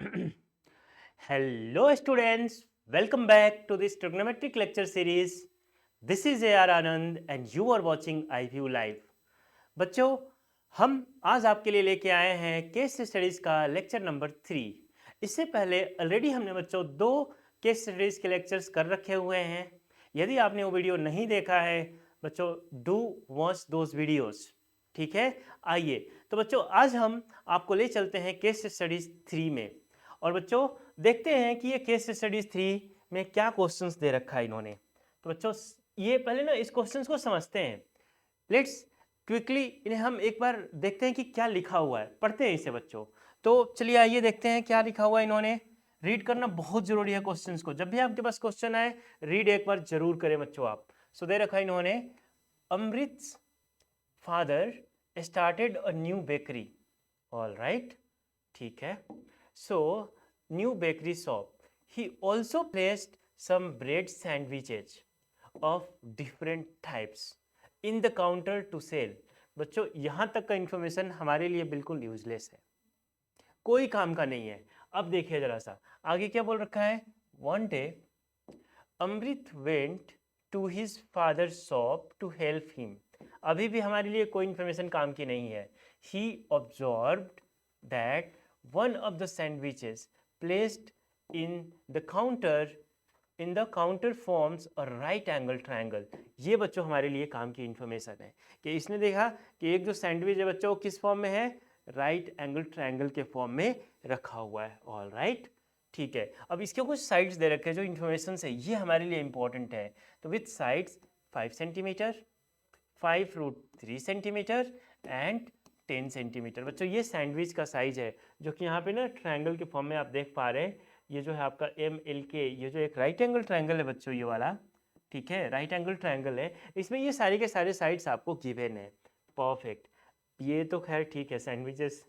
Hello, students. Welcome back to this trigonometric lecture series. This is A.R. Anand and you are watching iView Live. बच्चों, हम आज आपके लिए लेके आए हैं केस स्टडीज का लेक्चर नंबर 3। इससे पहले ऑलरेडी हमने बच्चों 2 केस स्टडीज के लेक्चर्स कर रखे हुए हैं। यदि आपने वो वीडियो नहीं देखा है बच्चों, डू वॉच दोज वीडियोस। ठीक है, आइए तो बच्चों आज हम आपको ले चलते हैं केस स्टडीज 3 में। और बच्चों देखते हैं कि ये केस स्टडीज 3 में क्या क्वेश्चंस दे रखा है इन्होंने। तो बच्चों ये पहले ना इस क्वेश्चंस को समझते हैं। लेट्स क्विकली इन्हें हम एक बार देखते हैं कि क्या लिखा हुआ है, पढ़ते हैं इसे बच्चों। तो चलिए आइए देखते हैं क्या लिखा हुआ है इन्होंने। रीड करना बहुत जरूरी है क्वेश्चंस को। जब भी आपके पास क्वेश्चन आए रीड एक बार जरूर करें बच्चों आप। सो दे रखा है इन्होंने, Amrit father started a new bakery. All right, ठीक है। So new bakery shop, he also placed some bread sandwiches of different types in the counter to sell। बच्चों यहाँ तक का इंफॉर्मेशन हमारे लिए बिल्कुल यूजलेस है, कोई काम का नहीं है। अब देखिए जरा सा आगे क्या बोल रखा है। One day Amrit went to his father shop to help him. अभी भी हमारे लिए कोई इंफॉर्मेशन काम की नहीं है। He observed that one of the sandwiches placed in the counter forms और राइट एंगल ट्रायंगल। ये बच्चों हमारे लिए काम की इंफॉर्मेशन है कि इसने देखा कि एक जो सैंडविच है बच्चों किस फॉर्म में है, राइट एंगल ट्रायंगल के फॉर्म में रखा हुआ है। ऑल राइट, ठीक है। अब इसके कुछ साइड्स दे रखे हैं जो इन्फॉर्मेशन है ये हमारे लिए इंपॉर्टेंट है। तो with sides 5 centimetre, 5√3 centimetre and 10 centimetre. बच्चों ये सैंडविच का साइज है जो कि यहाँ पे ना ट्रायंगल के फॉर्म में आप देख पा रहे हैं। ये जो है आपका MLK, ये जो एक राइट एंगल ट्रायंगल है बच्चों ये वाला, ठीक है, राइट एंगल ट्रायंगल है। इसमें ये सारे के सारे साइड्स आपको गिवन है। परफेक्ट, ये तो खैर ठीक है, सैंडविचेस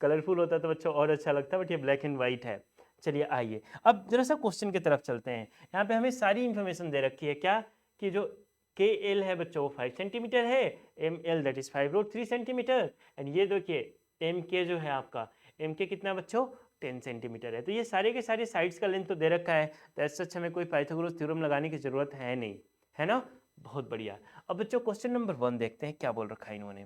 कलरफुल होता तो बच्चों और अच्छा लगता, बट ये ब्लैक एंड वाइट है। चलिए आइए अब जरा सा क्वेश्चन की तरफ चलते हैं। यहाँ पे हमें सारी इंफॉर्मेशन दे रखी है क्या, कि जो KL है बच्चों वो 5 सेंटीमीटर है, ML that is 5√3 centimetre, and ये देखिए MK जो है आपका, MK कितना बच्चों 10 सेंटीमीटर है। तो ये सारे के सारे साइड्स का लेंथ तो दे रखा है, तो ऐसा अच्छा हमें कोई पाइथागोरस थ्योरम लगाने की जरूरत है नहीं, है ना। बहुत बढ़िया। अब बच्चों क्वेश्चन नंबर 1 देखते हैं क्या बोल रखा है इन्होंने।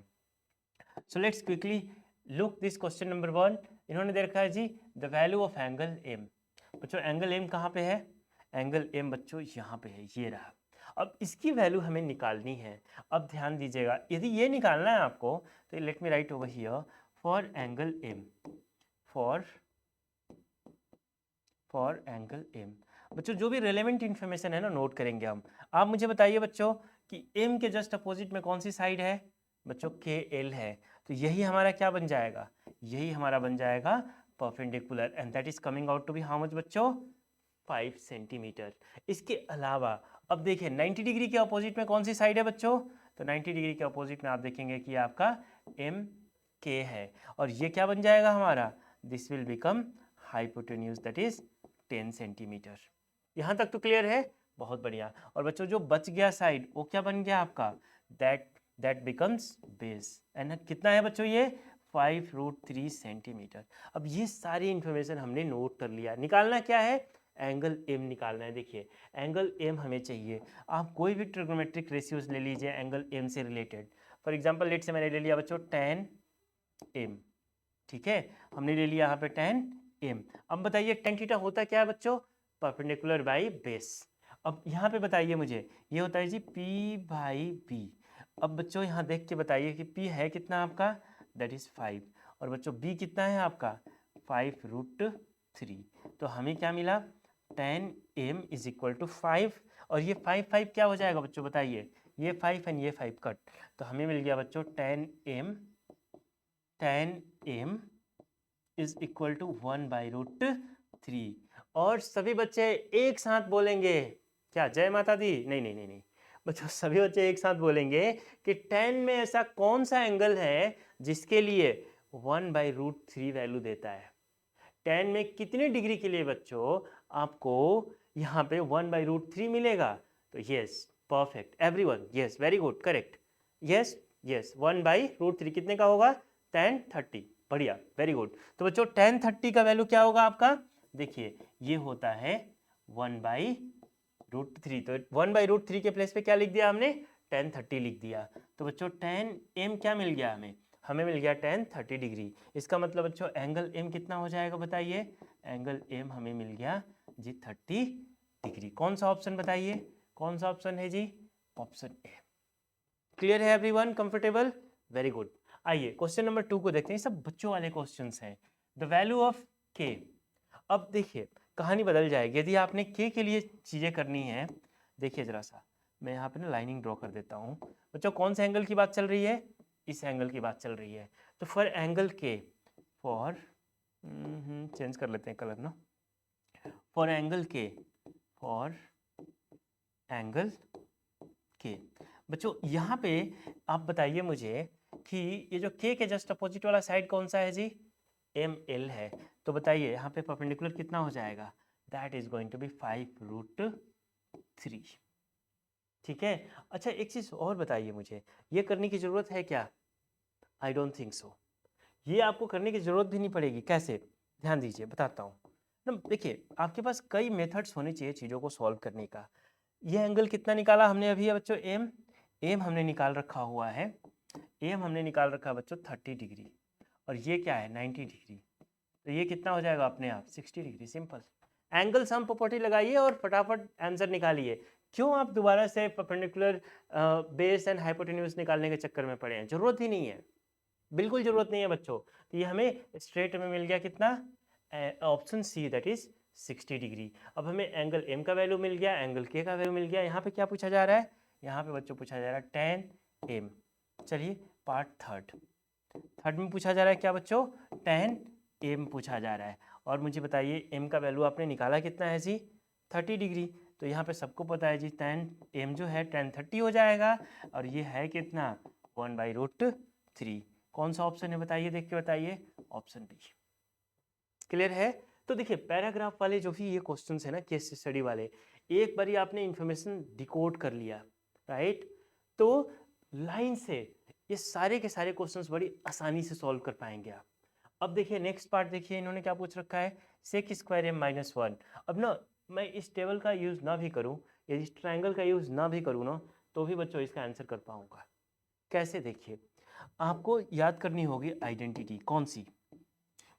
So let's quickly look this question number 1। इन्होंने दे रखा है जी the value of angle M। बच्चों एंगल M कहाँ पे है, एंगल M बच्चों यहाँ पे है, ये रहा। अब इसकी वैल्यू हमें निकालनी है। अब ध्यान दीजिएगा, यदि ये निकालना है आपको तो let me right over here for angle M, for angle M। बच्चों जो भी रेलेवेंट इन्फॉर्मेशन है ना नोट करेंगे हम। आप मुझे बताइए बच्चों कि M के जस्ट अपोजिट में कौन सी साइड है बच्चों, KL है। तो यही हमारा क्या बन जाएगा, यही हमारा बन जाएगा perpendicular, and that is coming out to be how much बच्चों, 5 सेंटीमीटर। इसके अलावा अब देखिए 90 डिग्री के अपोजिट में कौन सी साइड है बच्चों, तो 90 डिग्री के अपोजिट में आप देखेंगे कि आपका MK है, और ये क्या बन जाएगा हमारा, this will become hypotenuse that is 10 centimetre. यहाँ तक तो क्लियर है, बहुत बढ़िया। और बच्चों जो बच गया साइड वो क्या बन गया आपका, दैट बिकम्स बेस, एंड कितना है बच्चों ये 5√3 सेंटीमीटर। अब ये सारी इंफॉर्मेशन हमने नोट कर लिया। निकालना क्या है, एंगल M निकालना है। देखिए एंगल M हमें चाहिए। आप कोई भी ट्रिग्नोमेट्रिक रेशियोज ले लीजिए एंगल M से रिलेटेड। फॉर एग्जांपल लेट से मैंने ले लिया बच्चों tan M, ठीक है, हमने ले लिया यहाँ पे tan M। अब बताइए tan थीटा होता क्या है बच्चों, परपेंडिकुलर बाई बेस। अब यहाँ पे बताइए मुझे, ये होता है जी P/B। अब बच्चों यहाँ देख के बताइए कि P है कितना आपका, दैट इज 5, और बच्चों B कितना है आपका 5√3। तो हमें क्या मिला, tan M is equal to 5, और ये 5 क्या हो जाएगा बच्चों बताइए, ये 5 एंड ये 5 कट, तो हमें मिल गया बच्चों tan M is equal to 1/√3। और सभी बच्चे एक साथ बोलेंगे क्या, जय माता दी, नहीं नहीं नहीं नहीं बच्चों, सभी बच्चे एक साथ बोलेंगे कि tan में ऐसा कौन सा एंगल है जिसके लिए 1/√3 वैल्यू देता है। tan में कितने डिग्री के लिए बच्चों आपको यहाँ पे 1/√3 मिलेगा। तो yes, perfect everyone, yes very good, correct, yes yes 1/√3 कितने का होगा, tan 30। बढ़िया, वेरी गुड। तो बच्चों tan 30 का वैल्यू क्या होगा आपका, देखिए ये होता है 1/√3। तो 1/√3 के प्लेस पे क्या लिख दिया हमने, tan 30 लिख दिया। तो बच्चों tan m क्या मिल गया हमें, हमें मिल गया tan 30 डिग्री। इसका मतलब बच्चों एंगल m कितना हो जाएगा बताइए, एंगल m हमें मिल गया जी 30 डिग्री। कौन सा ऑप्शन बताइए, कौन सा ऑप्शन है जी, ऑप्शन ए। क्लियर है एवरीवन, कंफर्टेबल, वेरी गुड। आइए क्वेश्चन नंबर 2 को देखते हैं, सब बच्चों वाले क्वेश्चंस हैं। The value of k। अब देखिए कहानी बदल जाएगी यदि आपने k के लिए चीजें करनी है। देखिए जरा सा मैं यहाँ पे ना लाइनिंग ड्रॉ कर देता हूँ। बच्चों कौन से एंगल की बात चल रही है, इस एंगल की बात चल रही है। तो for angle k, for change कर लेते हैं कलर ना, for angle k, for angle k। बच्चों यहाँ पे आप बताइए मुझे कि ये जो k के जस्ट अपोजिट वाला साइड कौन सा है जी, ML है। तो बताइए यहाँ पे परपेंडिकुलर कितना हो जाएगा, that is going to be 5√3। ठीक है। अच्छा एक चीज और बताइए मुझे, ये करने की जरूरत है क्या, आई डोंट थिंक सो। ये आपको करने की जरूरत भी नहीं पड़ेगी। कैसे, ध्यान दीजिए बताता हूँ ना। देखिए आपके पास कई मेथड्स होने चाहिए चीज़ों को सॉल्व करने का। ये एंगल कितना निकाला हमने अभी है बच्चों, एम हमने निकाल रखा हुआ है, एम हमने निकाल रखा है बच्चों 30 डिग्री, और ये क्या है 90 डिग्री। तो ये कितना हो जाएगा अपने आप 60 degree. Simple, angle sum property लगाइए और फटाफट आंसर निकालिए। क्यों आप दोबारा से परपेंडिकुलर बेस एंड हाइपोटेन्यूज निकालने के चक्कर में पड़े हैं, जरूरत ही नहीं है, बिल्कुल जरूरत नहीं है बच्चों। तो ये हमें स्ट्रेट में मिल गया कितना, option see that is 60 degree. अब हमें एंगल m का वैल्यू मिल गया, एंगल k का वैल्यू मिल गया। यहाँ पे क्या पूछा जा रहा है, यहाँ पे बच्चों पूछा जा रहा है tan m। चलिए पार्ट थर्ड में पूछा जा रहा है क्या बच्चों, tan m पूछा जा रहा है। और मुझे बताइए m का वैल्यू आपने निकाला कितना है जी 30 डिग्री। तो यहाँ पे सबको पता है जी tan m जो है tan 30 हो जाएगा, और ये है कितना 1/√3। कौन सा ऑप्शन है बताइए, देख के बताइए, ऑप्शन डी। क्लियर है। तो देखिए पैराग्राफ वाले जो भी ये क्वेश्चंस है ना केस स्टडी वाले, एक बारी आपने इंफॉर्मेशन डिकोड कर लिया राइट, तो लाइन से ये सारे के सारे क्वेश्चंस बड़ी आसानी से सॉल्व कर पाएंगे आप। अब देखिए नेक्स्ट पार्ट देखिए, इन्होंने क्या पूछ रखा है, सेक स्क्वायर m माइनस 1। अब ना मैं इस टेबल का यूज़ ना भी करूँ या इस ट्रायंगल का यूज़ ना भी करूँ ना, तो भी बच्चों इसका आंसर कर पाऊंगा। कैसे, देखिए आपको याद करनी होगी आइडेंटिटी। कौन सी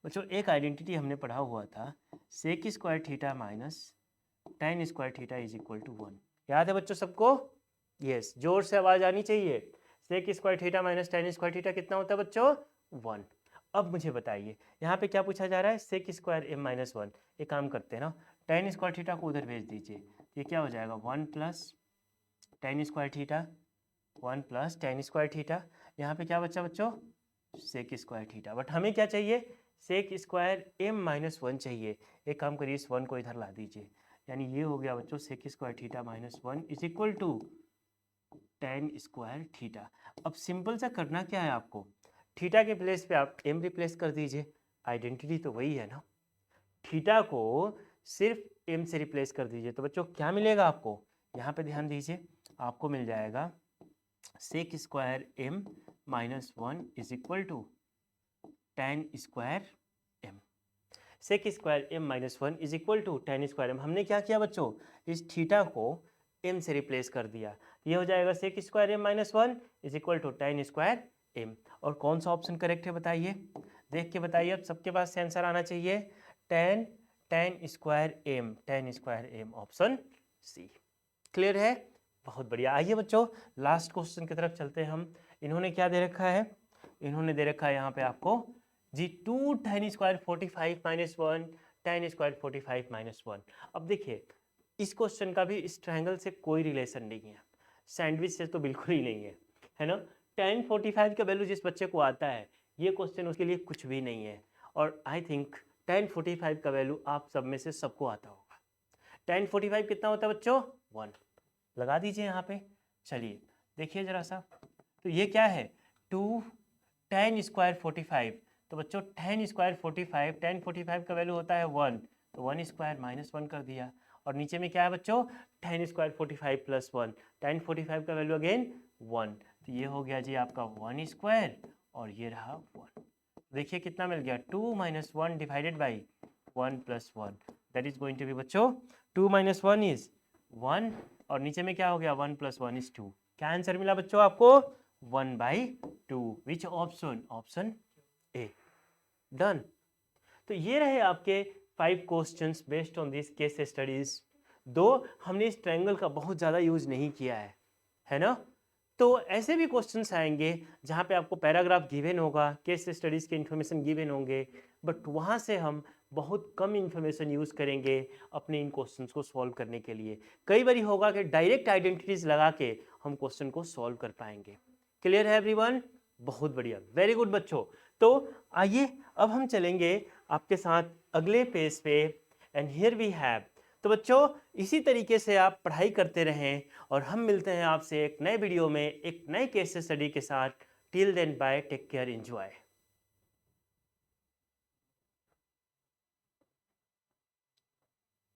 बच्चों, एक आइडेंटिटी हमने पढ़ा हुआ था, sec square theta minus tan square theta is equal to 1। याद है बच्चों सबको, यस जोर से आवाज आनी चाहिए। Sec square theta minus tan square theta कितना होता है बच्चों, 1। अब मुझे बताइए यहाँ पे क्या पूछा जा रहा है, सेक स्क्वायर m माइनस 1। एक काम करते हैं ना, tan स्क्वायर थीटा को उधर भेज दीजिए, ये क्या हो जाएगा 1 plus tan square theta, 1 plus tan square theta. यहाँ पे क्या बच्चा बच्चों, सेक स्क्वायर थीटा। बट हमें क्या चाहिए, सेक स्क्वायर m माइनस 1 चाहिए। एक काम करिए इस 1 को इधर ला दीजिए, यानी ये हो गया बच्चों sec square theta minus 1 is equal to tan square theta. अब सिंपल सा करना क्या है आपको, थीटा के प्लेस पे आप m रिप्लेस कर दीजिए, आइडेंटिटी तो वही है ना। थीटा को सिर्फ m से रिप्लेस कर दीजिए, तो बच्चों क्या मिलेगा आपको, यहाँ पे ध्यान दीजिए, आपको मिल जाएगा sec square m minus 1 is equal to tan square m। Sec square m minus 1 is equal to tan square m। हमने क्या किया बच्चों, इस थीटा को m से रिप्लेस कर दिया, ये हो जाएगा sec square m minus 1 is equal to tan square m। और कौन सा ऑप्शन करेक्ट है बताइए, देख के बताइए, अब सबके पास आंसर आना चाहिए, tan square m, option C. Clear है, बहुत बढ़िया। आइए बच्चों लास्ट क्वेश्चन की तरफ चलते हैं हम। इन्होंने क्या दे रखा है, इन्होंने दे रखा है यहाँ पे आपको जी 2 tan square 45 minus 1 tan square 45 minus 1। अब देखिए इस क्वेश्चन का भी इस ट्रायंगल से कोई रिलेशन नहीं है, सैंडविच से तो बिल्कुल ही नहीं है ना। tan 45 का वैल्यू जिस बच्चे को आता है, ये क्वेश्चन उसके लिए कुछ भी नहीं है। और आई थिंक tan 45 का वैल्यू आप सब में से सबको आता होगा। tan 45 कितना होता है बच्चों, 1 लगा दीजिए यहाँ पे। चलिए देखिए जरा सा, तो ये क्या है 2 tan स्क्वायर 45। तो बच्चों tan स्क्वायर 45, tan 45 का वैल्यू होता है 1, तो 1 स्क्वायर माइनस 1 कर दिया। और नीचे में क्या है बच्चों, tan स्क्वायर 45 प्लस 1, tan 45 का वैल्यू अगेन 1, तो ये हो गया जी आपका 1 स्क्वायर और ये रहा 1। देखिए कितना मिल गया 2 minus 1 divided by 1 plus 1 that is going to be बच्चों 2 माइनस 1 इज 1 और नीचे में क्या हो गया 1 प्लस 1 इज 2। क्या आंसर मिला बच्चों आपको 1 by 2। Which option? Option A. Done. तो ये रहे आपके 5 questions based on this case studies. दो हमने इस ट्रायंगल का बहुत ज़्यादा यूज नहीं किया है ना। तो ऐसे भी क्वेश्चंस आएंगे जहाँ पे आपको पैराग्राफ गिवन होगा, केस स्टडीज़ के इन्फॉर्मेशन गिवन होंगे, बट वहाँ से हम बहुत कम इन्फॉर्मेशन यूज़ करेंगे अपने इन क्वेश्चंस को सॉल्व करने के लिए। कई बार होगा कि डायरेक्ट आइडेंटिटीज लगा के हम क्वेश्चन को सॉल्व कर पाएंगे। क्लियर है एवरीवन? बहुत बढ़िया, वेरी गुड बच्चों। तो आइए अब हम चलेंगे आपके साथ अगले पेज पे एंड हियर वी हैव। तो बच्चों इसी तरीके से आप पढ़ाई करते रहें और हम मिलते हैं आपसे एक नए वीडियो में एक नए केस स्टडी के साथ। Till then bye, take care, enjoy.